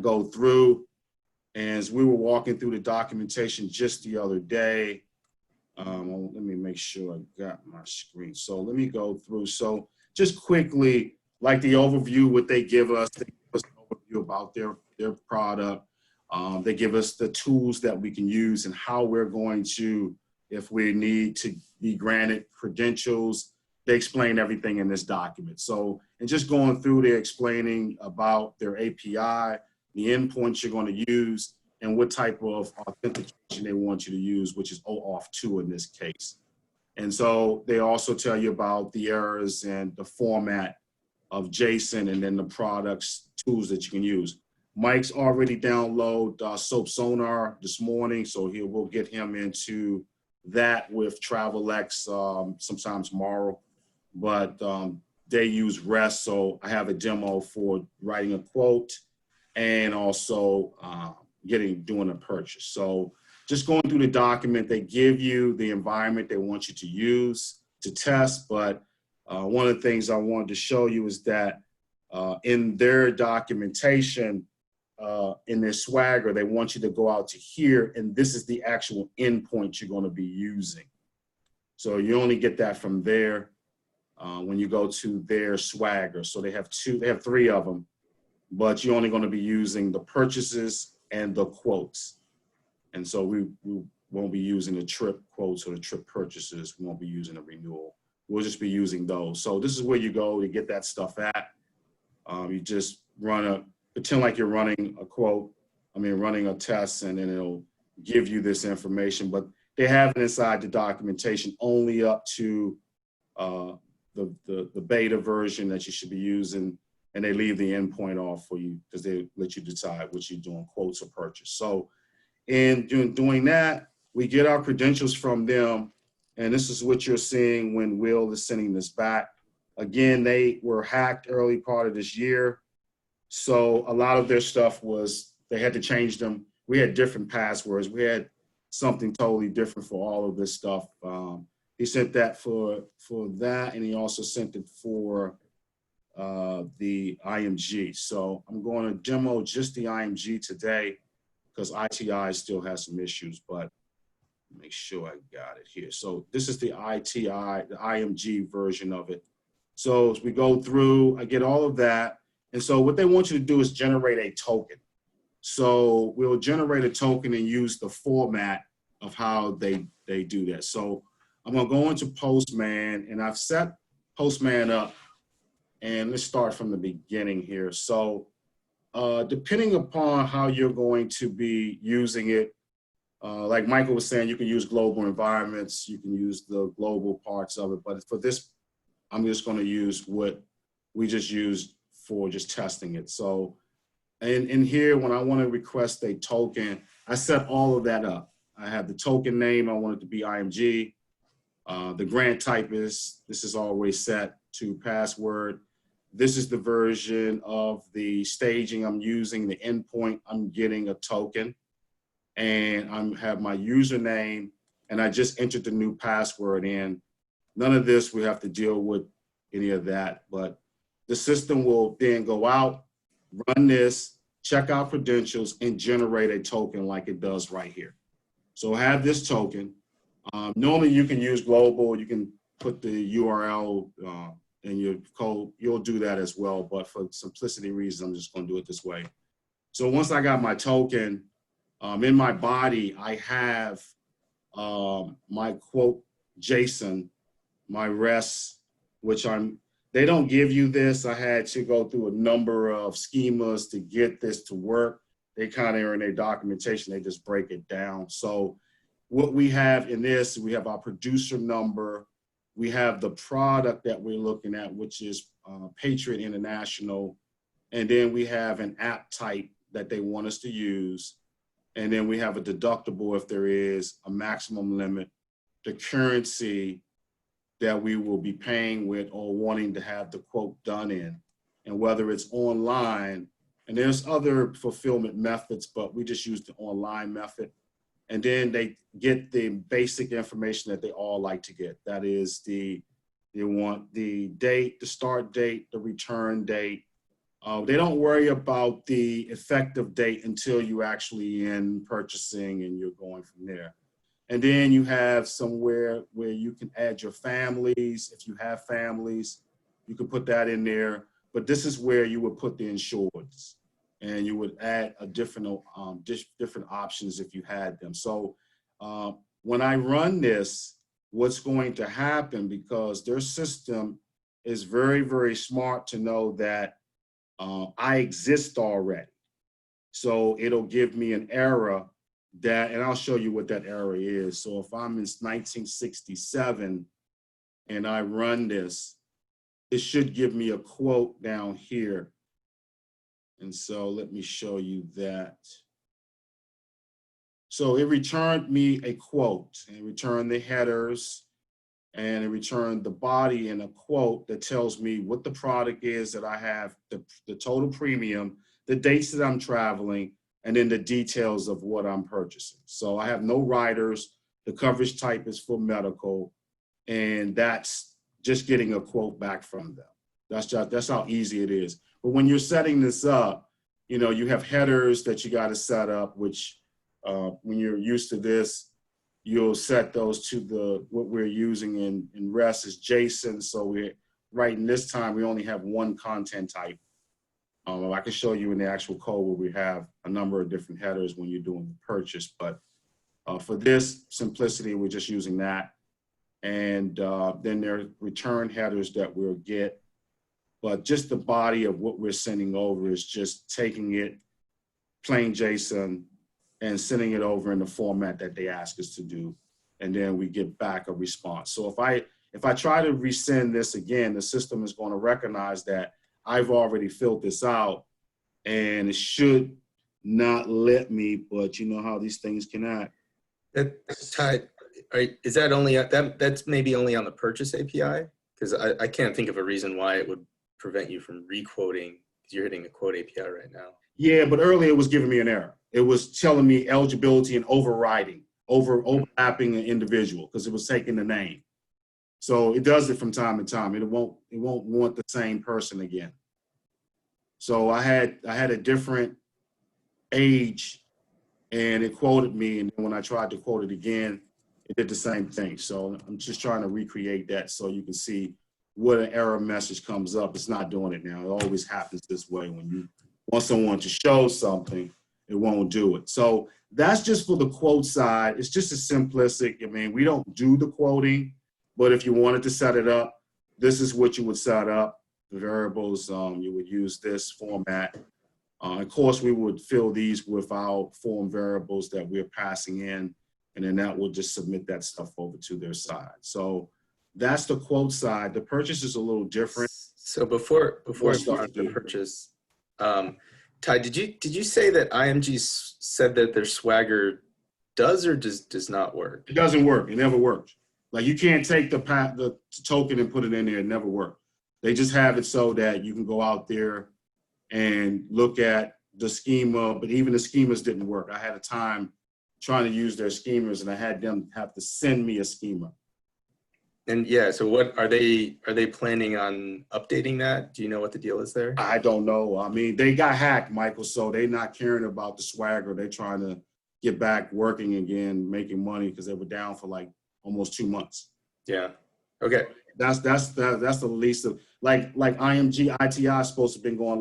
go through. And as we were walking through the documentation just the other day, let me make sure I got my screen. So let me go through. So just quickly, like the overview, what they give us an overview about their product. They give us the tools that we can use and how we're going to, if we need to be granted credentials. They explain everything in this document. So, and just going through, they're explaining about their API, the endpoints you're going to use, and what type of authentication they want you to use, which is OAuth 2 in this case. And so they also tell you about the errors and the format of JSON, and then the products, tools that you can use. Mike's already downloaded SOAP Sonar this morning, so we'll get him into that with TravelX sometime tomorrow. But they use REST, so I have a demo for writing a quote and also doing a purchase. So just going through the document, they give you the environment they want you to use to test. But one of the things I wanted to show you is that in their documentation, in their Swagger, they want you to go out to here, and this is the actual endpoint you're going to be using. So you only get that from there when you go to their Swagger. So they have three of them, but you're only going to be using the purchases and the quotes. And so we won't be using the trip quotes or the trip purchases. We won't be using a renewal. We'll just be using those. So this is where you go to get that stuff at. You just pretend like you're running a quote, running a test, and then it'll give you this information. But they have it inside the documentation only up to the beta version that you should be using, and they leave the endpoint off for you because they let you decide what you're doing, quotes or purchase. So in doing that, we get our credentials from them, and this is what you're seeing when Will is sending this back. Again, they were hacked early part of this year. So a lot of their stuff they had to change them. We had different passwords. We had something totally different for all of this stuff. He sent that for that, and he also sent it for the IMG. So I'm going to demo just the IMG today because ITI still has some issues, but make sure I got it here. So this is the ITI, the IMG version of it. So as we go through, I get all of that. And so what they want you to do is generate a token. So we'll generate a token and use the format of how they do that. So I'm gonna go into Postman, and I've set Postman up, and let's start from the beginning here. So depending upon how you're going to be using it, like Michael was saying, you can use global environments, you can use the global parts of it, but for this, I'm just gonna use what we just used for just testing it. So in here, when I wanna request a token, I set all of that up. I have the token name, I want it to be IMG. The grant type this is always set to password. This is the version of the staging I'm using, the endpoint, I'm getting a token. And I have my username, and I just entered the new password in. None of this, we have to deal with any of that, but the system will then go out, run this, check out credentials, and generate a token like it does right here. So I have this token. Normally you can use global, you can put the URL in your code, you'll do that as well, but for simplicity reasons, I'm just gonna do it this way. So once I got my token, in my body, I have my quote JSON, my REST, which they don't give you this. I had to go through a number of schemas to get this to work. They kind of are in their documentation, they just break it down. So what we have in this, we have our producer number, we have the product that we're looking at, which is Patriot International, and then we have an app type that they want us to use, and then we have a deductible if there is a maximum limit, the currency that we will be paying with or wanting to have the quote done in, and whether it's online, and there's other fulfillment methods, but we just use the online method. And then they get the basic information that they all like to get. That is they want the date, the start date, the return date, They don't worry about the effective date until you actually in purchasing and you're going from there. And then you have somewhere where you can add your families. If you have families, you can put that in there. But this is where you would put the insureds, and you would add a different options if you had them. So when I run this, what's going to happen, because their system is very, very smart to know that I exist already. So it'll give me an error that, and I'll show you what that error is. So if I'm in 1967 and I run this, it should give me a quote down here. And so let me show you that. So it returned me a quote, and it returned the headers, and it returned the body and a quote that tells me what the product is that I have, the total premium, the dates that I'm traveling, and then the details of what I'm purchasing. So I have no riders. The coverage type is for medical, and that's just getting a quote back from them. That's how easy it is. But when you're setting this up, you know, you have headers that you got to set up, which when you're used to this, you'll set those to what we're using in REST is JSON. So we're right in this time, we only have one content type. I can show you in the actual code where we have a number of different headers when you're doing the purchase. But for this simplicity, we're just using that. And then there are return headers that we'll get. But just the body of what we're sending over is just taking it plain JSON and sending it over in the format that they ask us to do. And then we get back a response. So if I try to resend this again, the system is going to recognize that I've already filled this out, and it should not let me, but you know how these things can act. That's tied. Is that only, that's maybe only on the purchase API? Because I can't think of a reason why it would prevent you from requoting, because you're hitting the quote API right now. Yeah, but earlier it was giving me an error. It was telling me eligibility and overlapping an individual because it was taking the name. So it does it from time to time. It won't want the same person again. So I had a different age, and it quoted me, and then when I tried to quote it again, it did the same thing. So I'm just trying to recreate that so you can see what an error message comes up. It's not doing it now. It always happens this way. When you want someone to show something, it won't do it. So that's just for the quote side. It's just as simplistic. I mean, we don't do the quoting, but if you wanted to set it up, this is what you would set up. The variables, you would use this format. Of course, we would fill these with our form variables that we're passing in, and then that will just submit that stuff over to their side. So that's the quote side. The purchase is a little different. So before I start the purchase, Ty, did you say that IMG said that their swagger does or does not work? It doesn't work. It never worked. Like, you can't take the token and put it in there. It never worked. They just have it so that you can go out there and look at the schema, but even the schemas didn't work. I had a time trying to use their schemas, and I had them have to send me a schema. And yeah, so what are they planning on updating that? Do you know what the deal is there? I don't know. I mean, they got hacked, Michael, so they're not caring about the swagger. They're trying to get back working again, making money, because they were down for like almost 2 months. Yeah. Okay. That's the least of, like IMG ITI is supposed to have been going